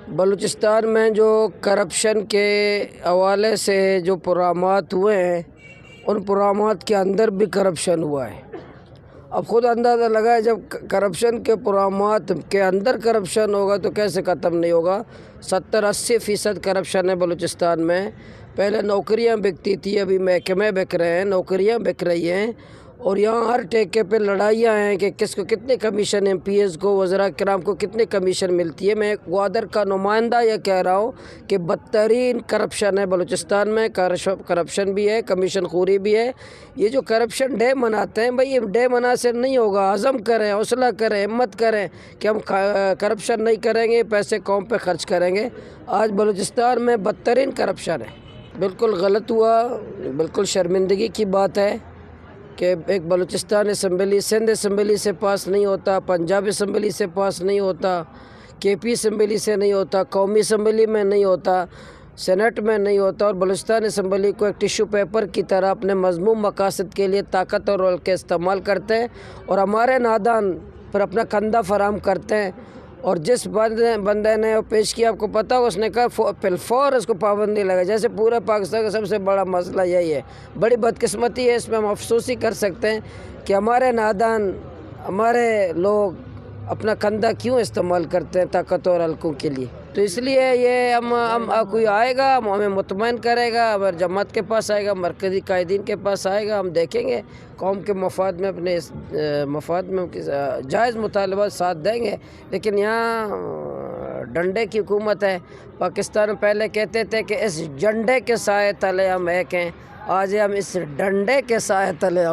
بلوچستان میں جو کرپشن کے حوالے سے جو پروگرامات ہوئے ہیں ان پروگرامات کے اندر بھی کرپشن ہوا ہے۔ اب خود اندازہ لگائے جب کرپشن کے پروگرامات کے اندر کرپشن ہوگا تو کیسے ختم نہیں ہوگا۔ 70-80% کرپشن ہے بلوچستان میں۔ پہلے نوکریاں بکتی تھی، ابھی محکمے بک رہے ہیں، نوکریاں بک رہی ہیں، اور یہاں ہر ٹیکے پہ لڑائیاں ہیں کہ کس کو کتنے کمیشن، ایم پی ایس کو، وزراء کرام کو کتنے کمیشن ملتی ہے۔ میں گوادر کا نمائندہ یہ کہہ رہا ہوں کہ بدترین کرپشن ہے بلوچستان میں۔ کرپشن بھی ہے، کمیشن خوری بھی ہے۔ یہ جو کرپشن ڈے مناتے ہیں، بھئی یہ ڈے منا سے نہیں ہوگا۔ عزم کریں، حوصلہ کریں، ہمت کریں کہ ہم کرپشن نہیں کریں گے، پیسے قوم پہ خرچ کریں گے۔ آج بلوچستان میں بدترین کرپشن ہے۔ بالکل غلط ہوا، بالکل شرمندگی کی بات ہے کہ ایک بلوچستان اسمبلی سندھ اسمبلی سے پاس نہیں ہوتا، پنجاب اسمبلی سے پاس نہیں ہوتا، کے پی اسمبلی سے نہیں ہوتا، قومی اسمبلی میں نہیں ہوتا، سینٹ میں نہیں ہوتا، اور بلوچستان اسمبلی کو ایک ٹیشو پیپر کی طرح اپنے مذموم مقاصد کے لیے طاقت اور رول کے استعمال کرتے ہیں، اور ہمارے نادان پر اپنا کندھا فراہم کرتے ہیں۔ اور جس بندے نے پیش کیا، آپ کو پتہ ہو، اس نے کہا فور اس کو پابندی لگے، جیسے پورے پاکستان کا سب سے بڑا مسئلہ یہی ہے۔ بڑی بدقسمتی ہے، اس میں ہم افسوسی کر سکتے ہیں کہ ہمارے نادان، ہمارے لوگ اپنا کندھا کیوں استعمال کرتے ہیں طاقتور حلقوں کے لیے۔ تو اس لیے یہ ہم کوئی آئے گا، ہمیں مطمئن کرے گا، اگر جماعت کے پاس آئے گا، مرکزی قائدین کے پاس آئے گا، ہم دیکھیں گے قوم کے مفاد میں، اپنے مفاد میں جائز مطالبات ساتھ دیں گے۔ لیکن یہاں ڈنڈے کی حکومت ہے۔ پاکستان میں پہلے کہتے تھے کہ اس جھنڈے کے سائے تلے ہم ایک ہیں، آج ہم اس ڈنڈے کے سائے تلے